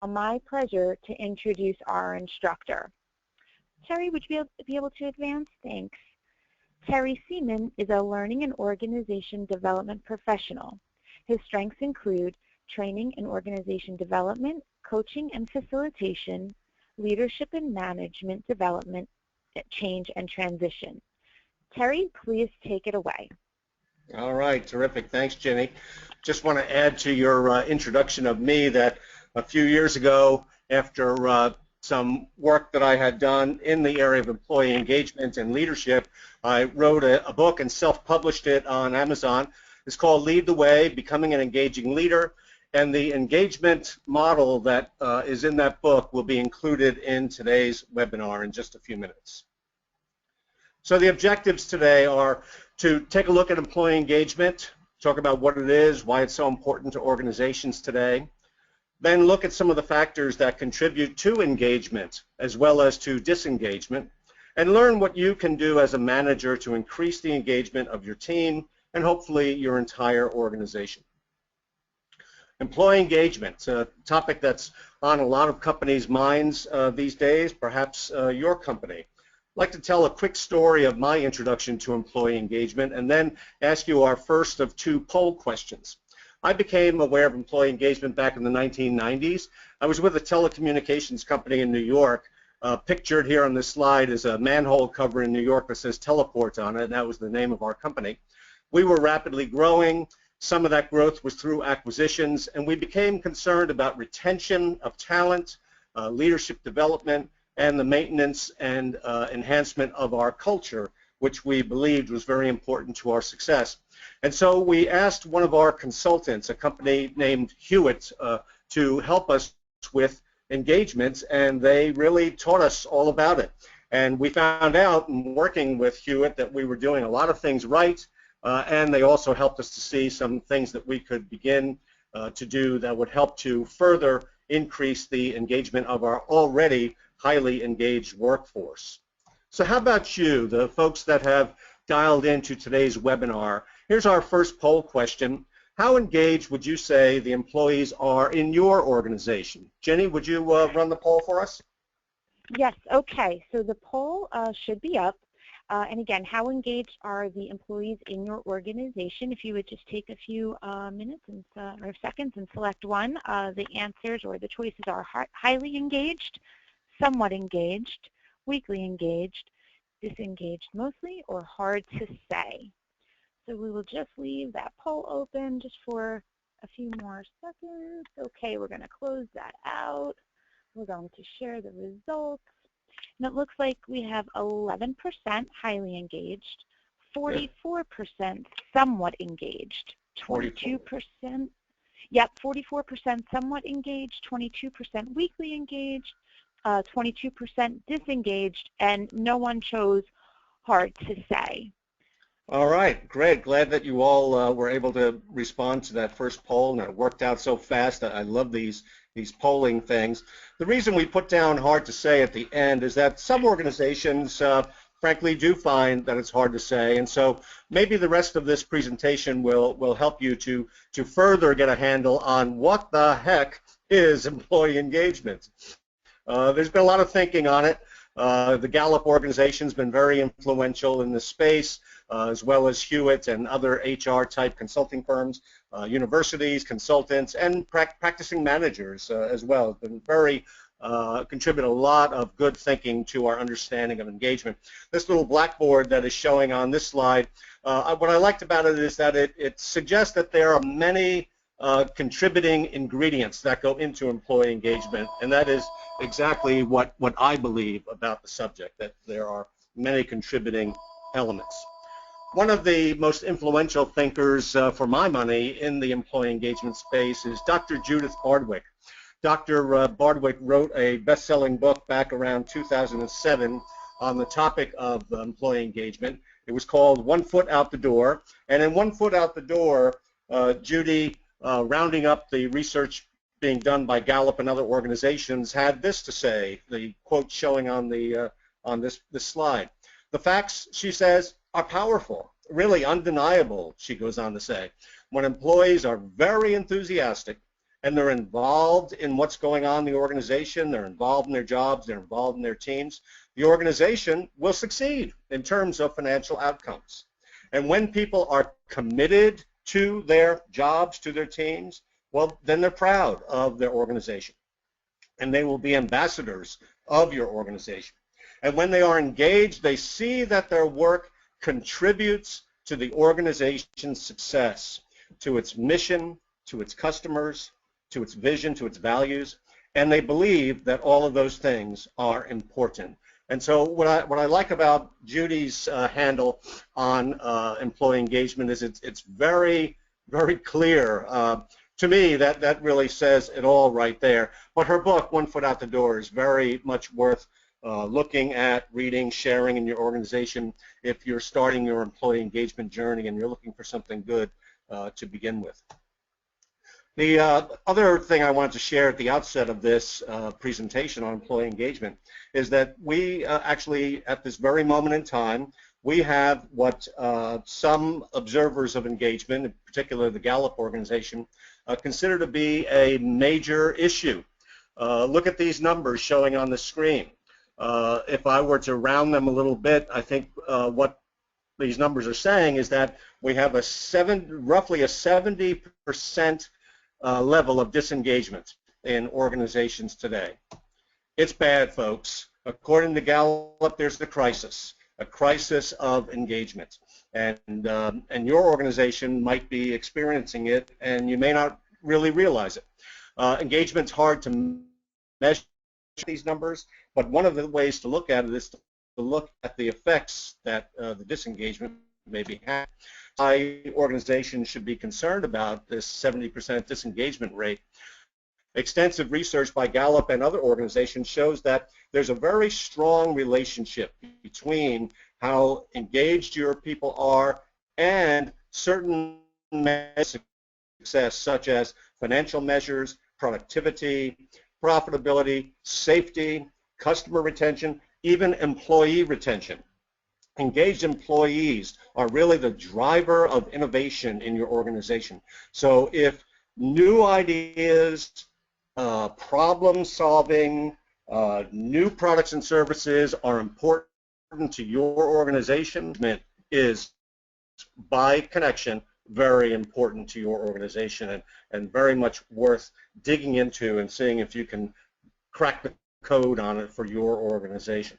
my pleasure to introduce our instructor. Terry, would you be able to advance? Thanks. Terry Seaman is a learning and organization development professional. His strengths include training and organization development, coaching and facilitation, leadership and management development, change and transition. Terry, please take it away. All right, terrific. Thanks, Jenny. Just want to add to your introduction of me that a few years ago, after some work that I had done in the area of employee engagement and leadership, I wrote a book and self-published it on Amazon. It's called Lead the Way, Becoming an Engaging Leader, and the engagement model that is in that book will be included in today's webinar in just a few minutes. So the objectives today are to take a look at employee engagement, talk about what it is, why it's so important to organizations today, then look at some of the factors that contribute to engagement as well as to disengagement, and learn what you can do as a manager to increase the engagement of your team and hopefully your entire organization. Employee engagement, a topic that's on a lot of companies' minds these days, perhaps your company. I'd like to tell a quick story of my introduction to employee engagement and then ask you our first of two poll questions. I became aware of employee engagement back in the 1990s. I was with a telecommunications company in New York. Pictured here on this slide is a manhole cover in New York that says Teleport on it, and that was the name of our company. We were rapidly growing. Some of that growth was through acquisitions, and we became concerned about retention of talent, leadership development, and the maintenance and enhancement of our culture, which we believed was very important to our success. And so we asked one of our consultants, a company named Hewitt, to help us with engagements, and they really taught us all about it. And we found out in working with Hewitt that we were doing a lot of things right, and they also helped us to see some things that we could begin to do that would help to further increase the engagement of our already highly engaged workforce. So how about you, the folks that have dialed into today's webinar? Here's our first poll question. How engaged would you say the employees are in your organization? Jenny, would you run the poll for us? Yes, okay. So the poll should be up. And again, how engaged are the employees in your organization? If you would just take a few minutes or seconds and select one, the answers or the choices are highly engaged, somewhat engaged, weakly engaged, disengaged mostly, or hard to say. So we will just leave that poll open just for a few more seconds. Okay, we're going to close that out. We're going to share the results. And it looks like we have 11% highly engaged, 44% somewhat engaged, 22%, yep, 44% somewhat engaged, 22% weakly engaged, 22% disengaged, and no one chose hard to say. All right, great. Glad that you all were able to respond to that first poll, and it worked out so fast. I love these polling things. The reason we put down hard to say at the end is that some organizations, frankly, do find that it's hard to say, and so maybe the rest of this presentation will help you to further get a handle on what the heck is employee engagement. There's been a lot of thinking on it. The Gallup organization has been very influential in this space, as well as Hewitt and other HR-type consulting firms, universities, consultants, and practicing managers as well. Have been very contribute a lot of good thinking to our understanding of engagement. This little blackboard that is showing on this slide, what I liked about it is that it suggests that there are many contributing ingredients that go into employee engagement, and that is exactly what I believe about the subject, that there are many contributing elements. One of the most influential thinkers for my money in the employee engagement space is Dr. Judith Bardwick. Dr. Bardwick wrote a best-selling book back around 2007 on the topic of employee engagement. It was called One Foot Out the Door, and in One Foot Out the Door, Judy, rounding up the research being done by Gallup and other organizations, had this to say, the quote showing on the on this slide. The facts, she says, are powerful, really undeniable, she goes on to say. When employees are very enthusiastic, and they're involved in what's going on in the organization, they're involved in their jobs, they're involved in their teams, the organization will succeed in terms of financial outcomes. And when people are committed to their jobs, to their teams, well, then they're proud of their organization, and they will be ambassadors of your organization. And when they are engaged, they see that their work contributes to the organization's success, to its mission, to its customers, to its vision, to its values, and they believe that all of those things are important. And so what I like about Judy's handle on employee engagement is it's very, very clear. To me, that really says it all right there. But her book, One Foot Out the Door, is very much worth looking at, reading, sharing in your organization if you're starting your employee engagement journey and you're looking for something good to begin with. The other thing I wanted to share at the outset of this presentation on employee engagement is that we actually, at this very moment in time, we have what some observers of engagement, in particular the Gallup organization, consider to be a major issue. Look at these numbers showing on the screen. If I were to round them a little bit, I think what these numbers are saying is that we have roughly a 70% level of disengagement in organizations today. It's bad, folks. According to Gallup, there's the crisis, a crisis of engagement. And your organization might be experiencing it, and you may not really realize it. Engagement's hard to measure these numbers, but one of the ways to look at it is to look at the effects that the disengagement may be having. Why organizations should be concerned about this 70% disengagement rate. Extensive research by Gallup and other organizations shows that there's a very strong relationship between how engaged your people are and certain measures of success, such as financial measures, productivity, profitability, safety, customer retention, even employee retention. Engaged employees are really the driver of innovation in your organization. So if new ideas, problem solving, new products and services are important to your organization, it is by connection very important to your organization and very much worth digging into and seeing if you can crack the code on it for your organization.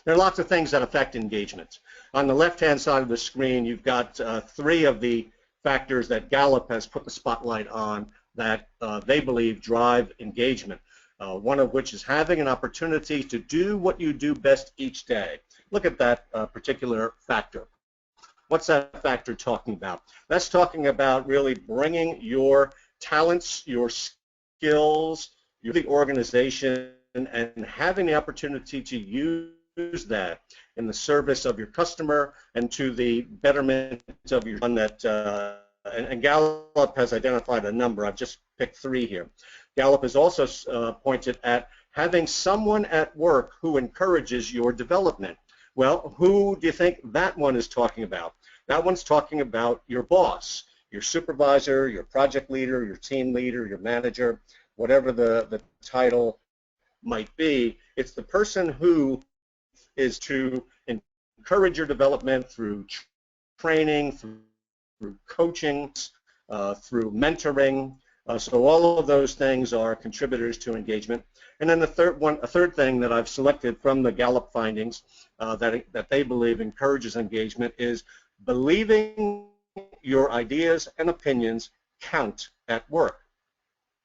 There are lots of things that affect engagement. On the left-hand side of the screen, you've got three of the factors that Gallup has put the spotlight on that they believe drive engagement, one of which is having an opportunity to do what you do best each day. Look at that particular factor. What's that factor talking about? That's talking about really bringing your talents, your skills, the organization, and having the opportunity to use that in the service of your customer and to the betterment of your one that and Gallup has identified a number. I've just picked three here. Gallup has also pointed at having someone at work who encourages your development. Well, who do you think that one is talking about? That one's talking about your boss, your supervisor, your project leader, your team leader, your manager, whatever the title might be. It's the person who is to encourage your development through training, through coaching, through mentoring. So all of those things are contributors to engagement. And then a third thing that I've selected from the Gallup findings that they believe encourages engagement is believing your ideas and opinions count at work.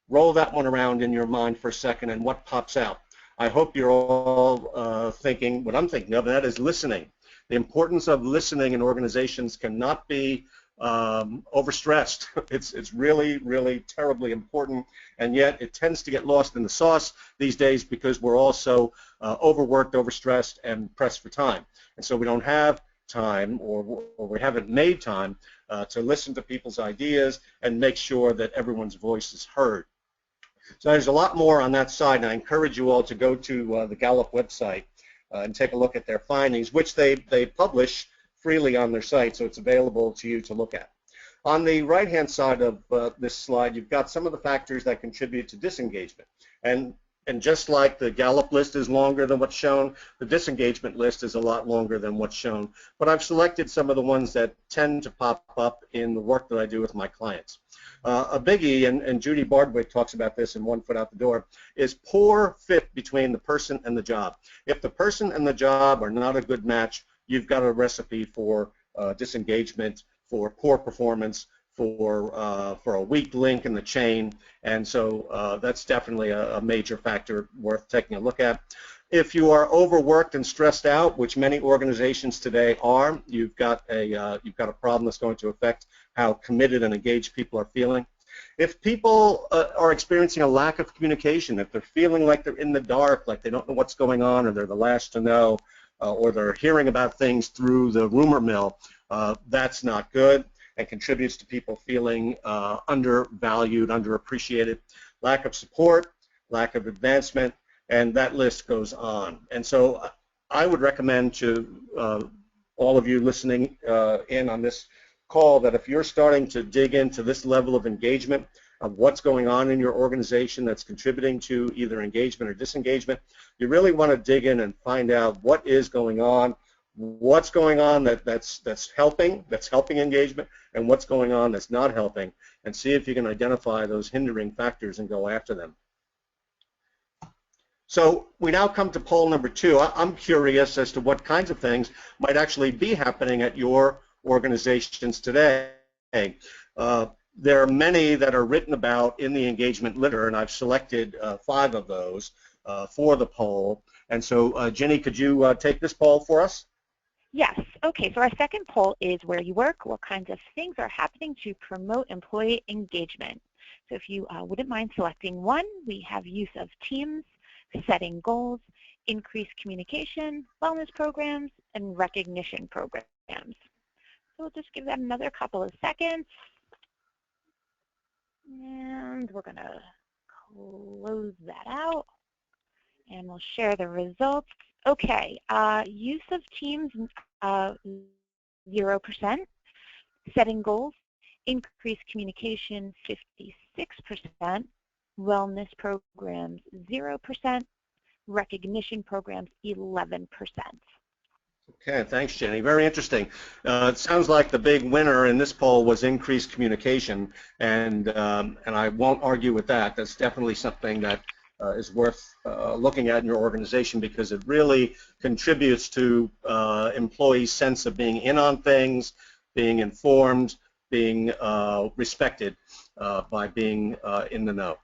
Roll that one around in your mind for a second and what pops out. I hope you're all thinking what I'm thinking of, and that is listening. The importance of listening in organizations cannot be overstressed. It's really, really terribly important, and yet it tends to get lost in the sauce these days because we're all so overworked, overstressed, and pressed for time. And so we don't have time, or we haven't made time to listen to people's ideas and make sure that everyone's voice is heard. So there's a lot more on that side, and I encourage you all to go to the Gallup website and take a look at their findings, which they publish freely on their site, so it's available to you to look at. On the right-hand side of this slide, you've got some of the factors that contribute to disengagement. And just like the Gallup list is longer than what's shown, the disengagement list is a lot longer than what's shown. But I've selected some of the ones that tend to pop up in the work that I do with my clients. A biggie, and Judy Bardwick talks about this in One Foot Out the Door, is poor fit between the person and the job. If the person and the job are not a good match, you've got a recipe for disengagement, for poor performance, for a weak link in the chain, and so that's definitely a major factor worth taking a look at. If you are overworked and stressed out, which many organizations today are, you've got a problem that's going to affect how committed and engaged people are feeling. If people are experiencing a lack of communication, if they're feeling like they're in the dark, like they don't know what's going on, or they're the last to know, or they're hearing about things through the rumor mill, that's not good and contributes to people feeling undervalued, underappreciated, lack of support, lack of advancement, and that list goes on. And so I would recommend to all of you listening in on this call that if you're starting to dig into this level of engagement, of what's going on in your organization that's contributing to either engagement or disengagement, you really want to dig in and find out what is going on, what's going on that's helping engagement, and what's going on that's not helping, and see if you can identify those hindering factors and go after them. So we now come to poll number 2. I'm curious as to what kinds of things might actually be happening at your organizations today. There are many that are written about in the engagement literature, and I've selected 5 of those for the poll. And so, Jenny, could you take this poll for us? Yes. Okay, so our second poll is where you work, what kinds of things are happening to promote employee engagement. So if you wouldn't mind selecting one, we have use of teams, setting goals, increased communication, wellness programs, and recognition programs. So we'll just give that another couple of seconds. And we're going to close that out, and we'll share the results. Okay, use of teams, 0%. Setting goals, increased communication, 56%. Wellness programs, 0%. Recognition programs, 11%. Okay, thanks, Jenny. Very interesting. It sounds like the big winner in this poll was increased communication, and I won't argue with that. That's definitely something that is worth looking at in your organization, because it really contributes to employees' sense of being in on things, being informed, being respected by being in the know.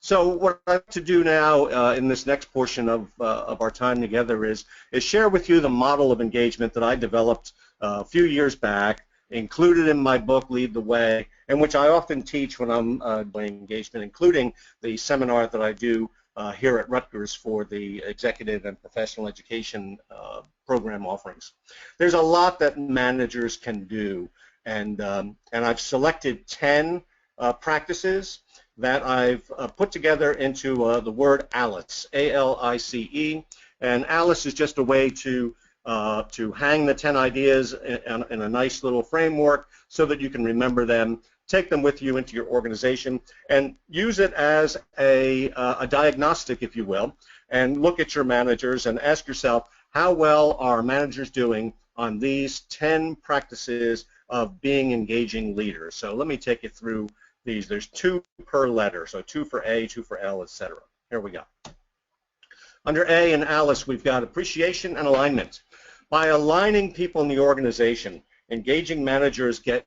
So what I'd like to do now in this next portion of our time together is share with you the model of engagement that I developed a few years back, included in my book, Lead the Way, and which I often teach when I'm doing engagement, including the seminar that I do here at Rutgers for the executive and professional education program offerings. There's a lot that managers can do, and I've selected 10 practices that I've put together into the word ALICE, A-L-I-C-E, and ALICE is just a way to hang the 10 ideas in a nice little framework so that you can remember them, take them with you into your organization, and use it as a diagnostic, if you will, and look at your managers and ask yourself, how well are managers doing on these 10 practices of being engaging leaders? So let me take you through these. There's 2 per letter, so 2 for A, 2 for L, etc. Here we go. Under A in ALICE, we've got appreciation and alignment. By aligning people in the organization, engaging managers get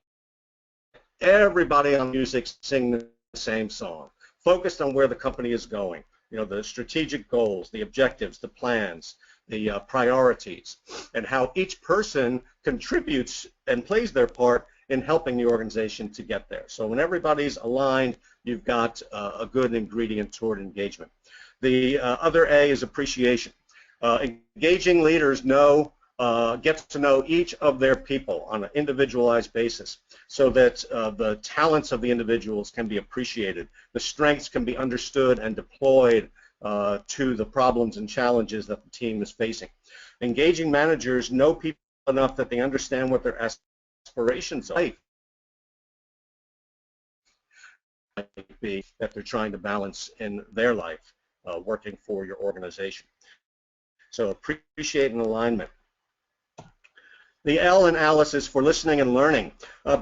everybody on music singing the same song, focused on where the company is going, you know, the strategic goals, the objectives, the plans, the priorities, and how each person contributes and plays their part in helping the organization to get there. So when everybody's aligned, you've got a good ingredient toward engagement. The other A is appreciation. Engaging leaders get to know each of their people on an individualized basis, so that the talents of the individuals can be appreciated, the strengths can be understood and deployed to the problems and challenges that the team is facing. Engaging managers know people enough that they understand what their aspirations are. be that they're trying to balance in their life working for your organization. So appreciate and alignment. The L in Alice is for listening and learning.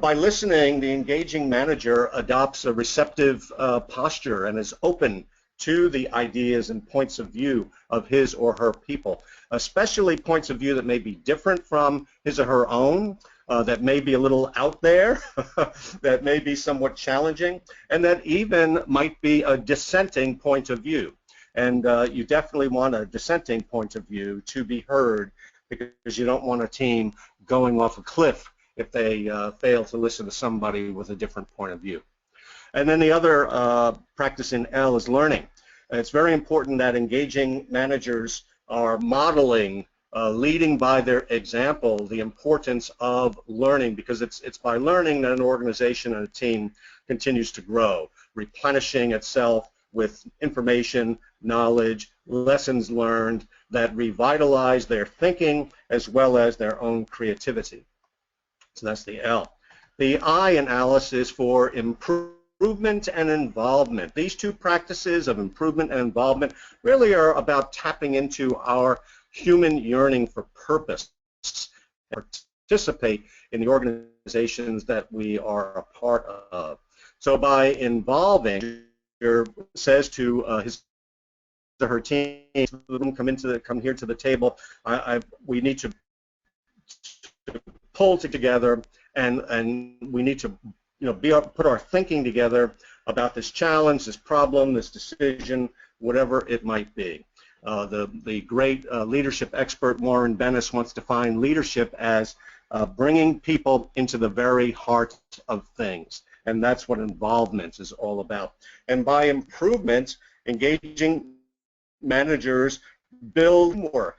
By listening, the engaging manager adopts a receptive posture and is open to the ideas and points of view of his or her people, especially points of view that may be different from his or her own, that may be a little out there, that may be somewhat challenging, and that even might be a dissenting point of view. And you definitely want a dissenting point of view to be heard, because you don't want a team going off a cliff if they fail to listen to somebody with a different point of view. And then the other practice in L is learning. It's very important that engaging managers are modeling, leading by their example, the importance of learning, because it's by learning that an organization and a team continues to grow, replenishing itself with information, knowledge, lessons learned that revitalize their thinking as well as their own creativity. So that's the L. The I in Alice is for improvement and involvement. These two practices of improvement and involvement really are about tapping into our human yearning for purpose and participate in the organizations that we are a part of. So by involving, says to his or her team, come here to the table. We need to pull together, and we need to, put our thinking together about this challenge, this problem, this decision, whatever it might be. The great leadership expert Warren Bennis wants to define leadership as bringing people into the very heart of things. And that's what involvement is all about. And by improvement, engaging managers build work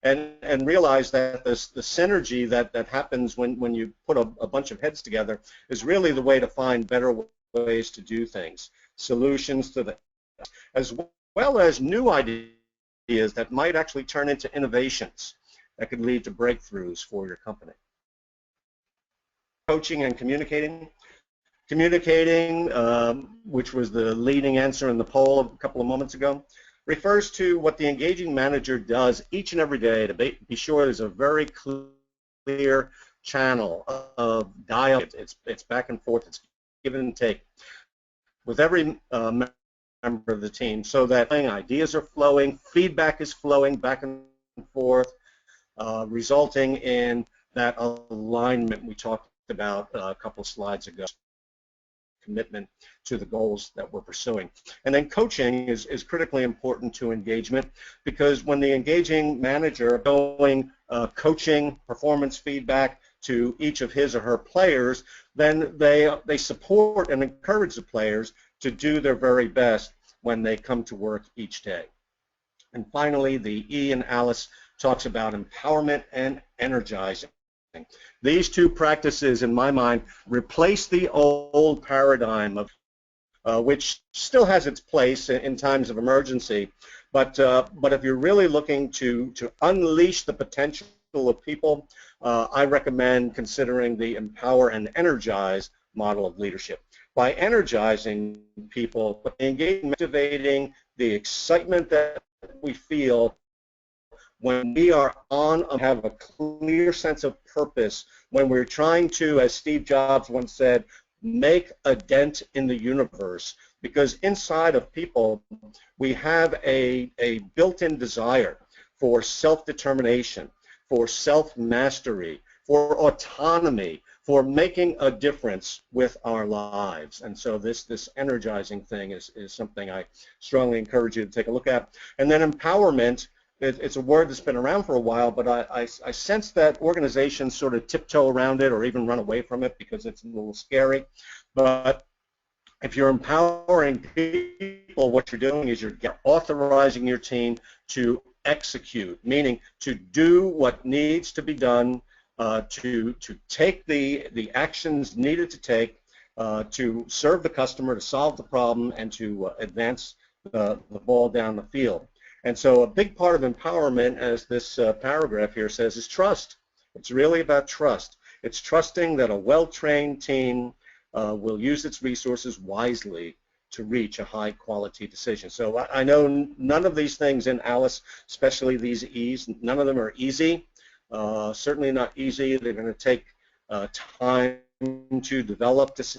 and realize that the synergy that happens when you put a bunch of heads together is really the way to find better ways to do things, solutions to the, as well as new ideas that might actually turn into innovations that could lead to breakthroughs for your company. Coaching and communicating. Communicating, which was the leading answer in the poll a couple of moments ago, refers to what the engaging manager does each and every day to be sure there's a very clear channel of dialogue. It's back and forth, it's give and take with every member of the team, so that ideas are flowing, feedback is flowing back and forth, resulting in that alignment we talked about a couple of slides ago. Commitment to the goals that we're pursuing. And then coaching is critically important to engagement, because when the engaging manager going coaching, performance feedback to each of his or her players, then they support and encourage the players to do their very best when they come to work each day. And finally, the E in Alice talks about empowerment and energizing. These two practices, in my mind, replace the old paradigm of which still has its place in times of emergency, but if you're really looking to unleash the potential of people, I recommend considering the empower and energize model of leadership. By energizing people, engaging, motivating the excitement that we feel when we are on, have a clear sense of purpose, when we're trying to, as Steve Jobs once said, make a dent in the universe, because inside of people we have a built-in desire for self-determination, for self-mastery, for autonomy, for making a difference with our lives. And so this energizing thing is something I strongly encourage you to take a look at. And then empowerment, it's a word that's been around for a while, but I sense that organizations sort of tiptoe around it or even run away from it because it's a little scary. But if you're empowering people, what you're doing is you're authorizing your team to execute, meaning to do what needs to be done, to take the actions needed to take to serve the customer, to solve the problem, and to advance the ball down the field. And so a big part of empowerment, as this paragraph here says, is trust. It's really about trust. It's trusting that a well-trained team will use its resources wisely to reach a high-quality decision. So I know none of these things in ALICE, especially these E's, none of them are easy. Certainly not easy. They're going to take time to develop. This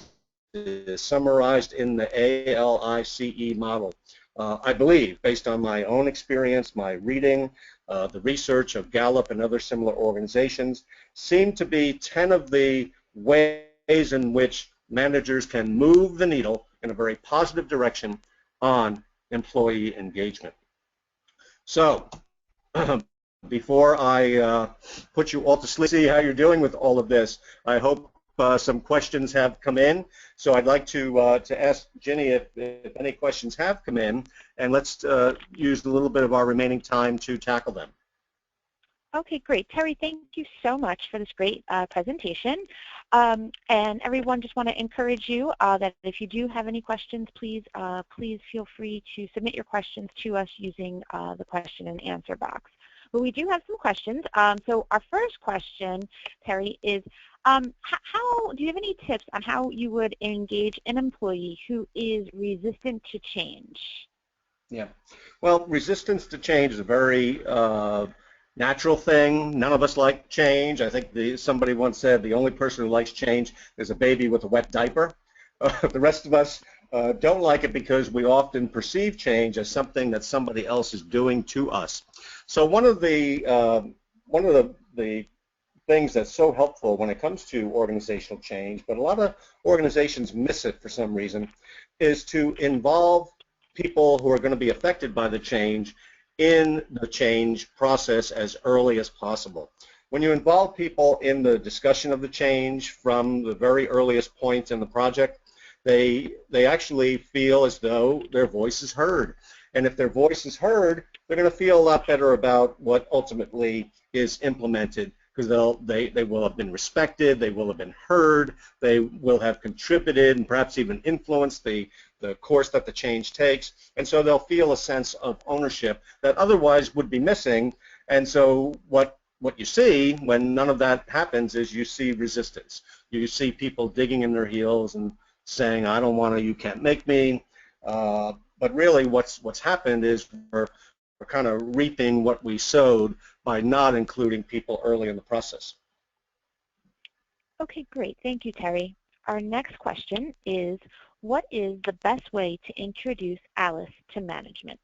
is summarized in the ALICE model. I believe, based on my own experience, my reading, the research of Gallup and other similar organizations, seem to be 10 of the ways in which managers can move the needle in a very positive direction on employee engagement. So, before I put you all to sleep, see how you're doing with all of this. I hope some questions have come in. So I'd like to ask Ginny if any questions have come in, and let's use a little bit of our remaining time to tackle them. Okay, great. Terry, thank you so much for this great presentation. And everyone, just want to encourage you that if you do have any questions, please feel free to submit your questions to us using the question and answer box. But we do have some questions. So our first question, Terry, is do you have any tips on how you would engage an employee who is resistant to change? Yeah. Well, resistance to change is a very natural thing. None of us like change. I think somebody once said the only person who likes change is a baby with a wet diaper. The rest of us don't like it because we often perceive change as something that somebody else is doing to us. So one of the things that's so helpful when it comes to organizational change, but a lot of organizations miss it for some reason, is to involve people who are going to be affected by the change in the change process as early as possible. When you involve people in the discussion of the change from the very earliest point in the project, they actually feel as though their voice is heard. And if their voice is heard, they're going to feel a lot better about what ultimately is implemented, because they will have been respected, they will have been heard, they will have contributed and perhaps even influenced the course that the change takes, and so they'll feel a sense of ownership that otherwise would be missing. And so what you see when none of that happens is you see resistance. You see people digging in their heels and saying, I don't want to, you can't make me. But really what's happened is we're kind of reaping what we sowed by not including people early in the process. Okay, great. Thank you, Terry. Our next question is, what is the best way to introduce ALICE to management?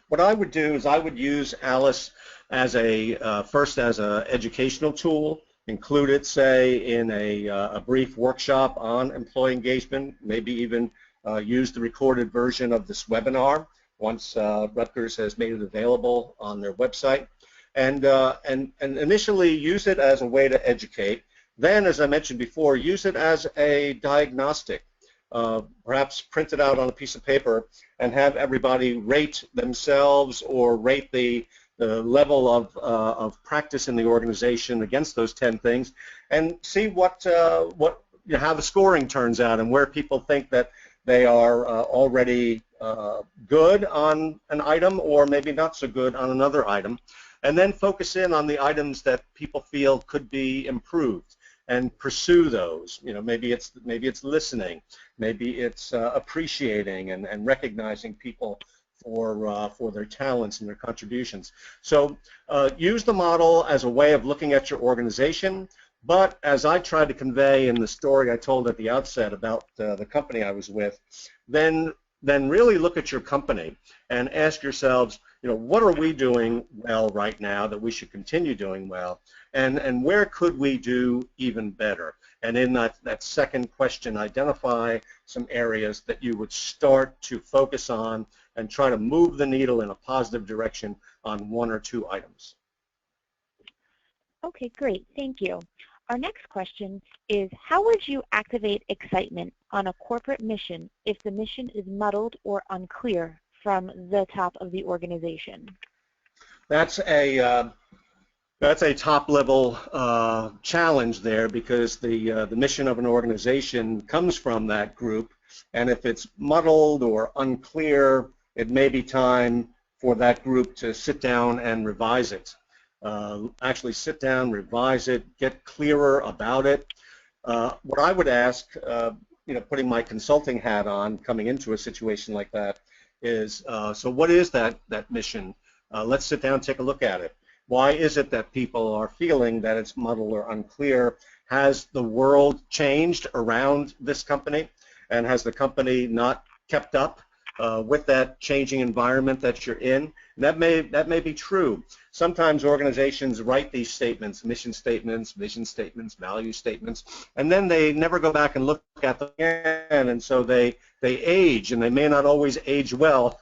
What I would do is I would use ALICE as first as an educational tool, include it, say, in a brief workshop on employee engagement, maybe even use the recorded version of this webinar once Rutgers has made it available on their website, and initially use it as a way to educate. Then, as I mentioned before, use it as a diagnostic. Perhaps print it out on a piece of paper and have everybody rate themselves or rate the level of practice in the organization against those 10 things, and see how the scoring turns out and where people think that they are already good on an item or maybe not so good on another item, and then focus in on the items that people feel could be improved and pursue those. You know, maybe it's listening, maybe it's appreciating and recognizing people for their talents and their contributions. So use the model as a way of looking at your organization, but as I tried to convey in the story I told at the outset about the company I was with, then really look at your company and ask yourselves, you know, what are we doing well right now that we should continue doing well, and where could we do even better? And in that second question, identify some areas that you would start to focus on and try to move the needle in a positive direction on one or two items. Okay, great. Thank you. Our next question is, how would you activate excitement on a corporate mission if the mission is muddled or unclear from the top of the organization? That's a top-level challenge there, because the mission of an organization comes from that group, and if it's muddled or unclear, it may be time for that group to sit down and revise it. Actually sit down, revise it, get clearer about it. What I would ask, putting my consulting hat on, coming into a situation like that, is so what is that mission? Let's sit down and take a look at it. Why is it that people are feeling that it's muddled or unclear? Has the world changed around this company, and has the company not kept up with that changing environment that you're in? And that may be true. Sometimes organizations write these statements, mission statements, vision statements, value statements, and then they never go back and look at them again, and so they age, and they may not always age well.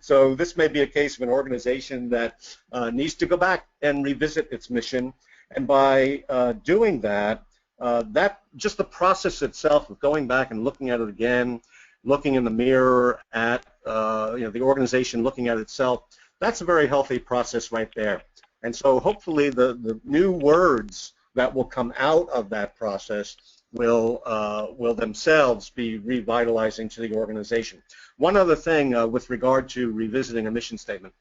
So this may be a case of an organization that needs to go back and revisit its mission, and by doing that, just the process itself of going back and looking at it again, looking in the mirror at the organization, looking at itself, that's a very healthy process right there. And so hopefully the new words that will come out of that process will themselves be revitalizing to the organization. One other thing with regard to revisiting a mission statement.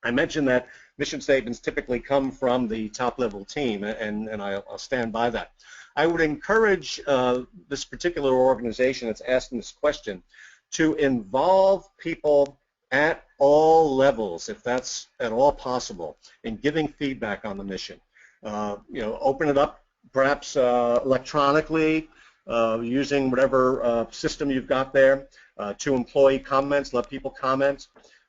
I mentioned that mission statements typically come from the top-level team, and I'll stand by that. I would encourage this particular organization that's asking this question to involve people at all levels, if that's at all possible, in giving feedback on the mission. Open it up, perhaps electronically, using whatever system you've got there, to employee comments, let people comment.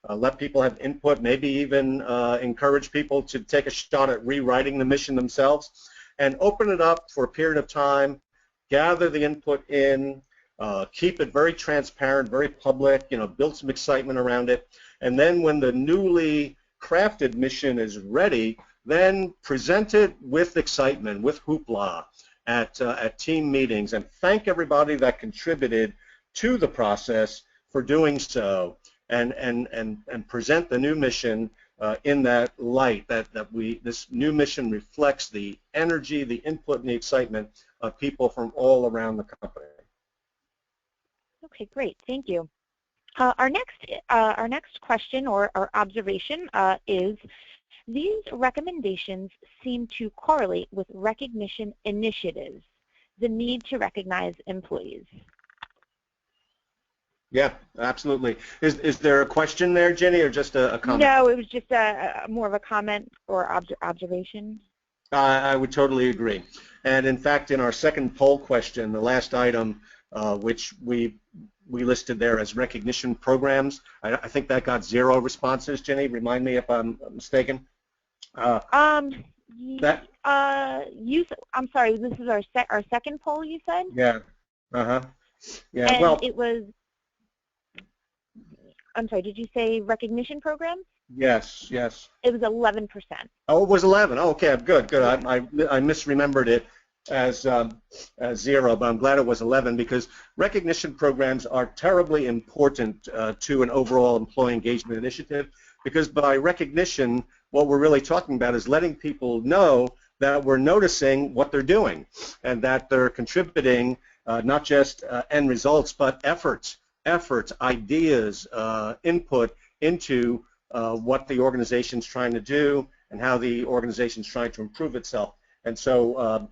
Let people have input, maybe even encourage people to take a shot at rewriting the mission themselves, and open it up for a period of time, gather the input in, keep it very transparent, very public, build some excitement around it, and then when the newly crafted mission is ready, then present it with excitement, with hoopla at team meetings, and thank everybody that contributed to the process for doing so. And present the new mission in that light, this new mission reflects the energy, the input, and the excitement of people from all around the company. Okay, great, thank you. Our next question or observation is, these recommendations seem to correlate with recognition initiatives, the need to recognize employees. Yeah, absolutely. Is there a question there, Jenny, or just a comment? No, it was just more of a comment or observation. I would totally agree. And in fact, in our second poll question, the last item, which we listed there as recognition programs, I think that got 0 responses. Jenny, remind me if I'm mistaken. I'm sorry. This is our second poll. You said. Yeah. Yeah. And well, it was. I'm sorry, did you say recognition programs? Yes, yes. It was 11%. Oh, it was 11. Oh, okay, good. I misremembered it as 0, but I'm glad it was 11, because recognition programs are terribly important to an overall employee engagement initiative, because by recognition, what we're really talking about is letting people know that we're noticing what they're doing and that they're contributing not just end results, but efforts, ideas, input into what the organization's trying to do and how the organization's trying to improve itself. And so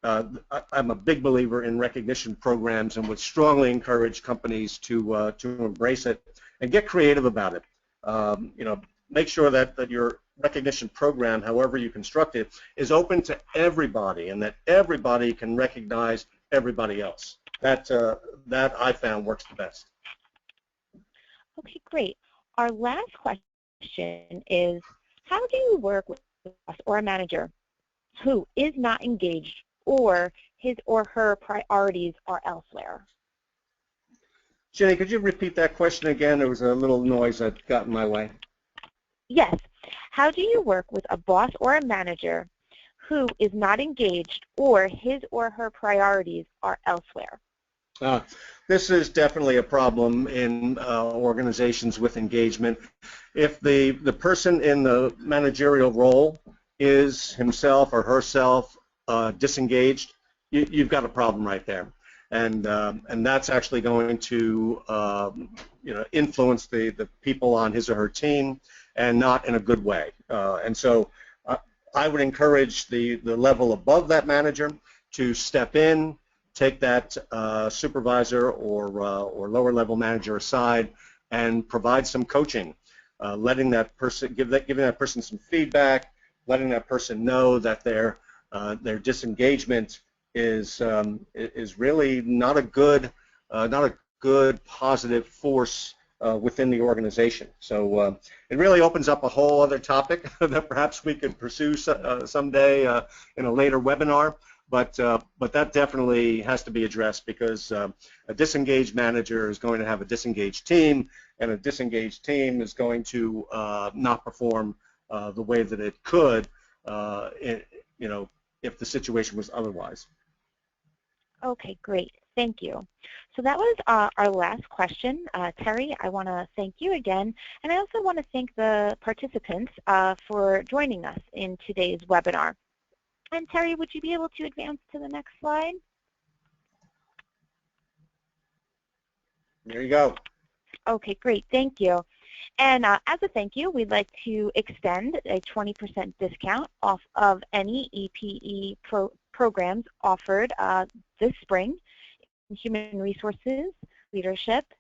I'm a big believer in recognition programs and would strongly encourage companies to embrace it and get creative about it. Make sure that your recognition program, however you construct it, is open to everybody and that everybody can recognize everybody else. That I found works the best. Okay, great. Our last question is, how do you work with a boss or a manager who is not engaged or his or her priorities are elsewhere? Jenny, could you repeat that question again? There was a little noise that got in my way. Yes. How do you work with a boss or a manager who is not engaged or his or her priorities are elsewhere? This is definitely a problem in organizations with engagement. If the person in the managerial role is himself or herself disengaged, you've got a problem right there, and that's actually going to influence the people on his or her team, and not in a good way. And so I would encourage the level above that manager to step in, take that supervisor or lower level manager aside and provide some coaching, letting that person, giving that person some feedback, letting that person know that their disengagement is really not a good positive force within the organization. So it really opens up a whole other topic that perhaps we could pursue someday in a later webinar. But that definitely has to be addressed, because a disengaged manager is going to have a disengaged team, and a disengaged team is going to not perform the way that it could, if the situation was otherwise. Okay, great. Thank you. So that was our last question. Terry, I want to thank you again, and I also want to thank the participants for joining us in today's webinar. And Terry, would you be able to advance to the next slide? There you go. Okay, great. Thank you. And as a thank you, we'd like to extend a 20% discount off of any EPE programs offered this spring in human resources, leadership,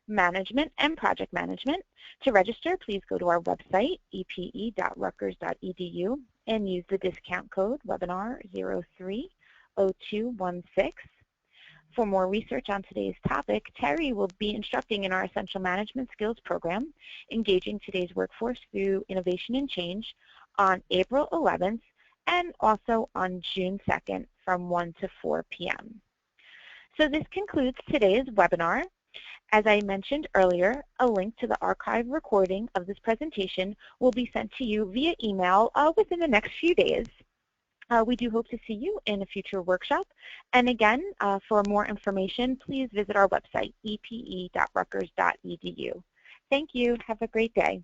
management, and project management. To register, please go to our website, epe.rutgers.edu, and use the discount code webinar030216. For more research on today's topic, Terry will be instructing in our Essential Management Skills program, Engaging Today's Workforce Through Innovation and Change, on April 11th and also on June 2nd from 1 to 4 p.m. So this concludes today's webinar. As I mentioned earlier, a link to the archive recording of this presentation will be sent to you via email within the next few days. We do hope to see you in a future workshop. And again, for more information, please visit our website, epe.rutgers.edu. Thank you. Have a great day.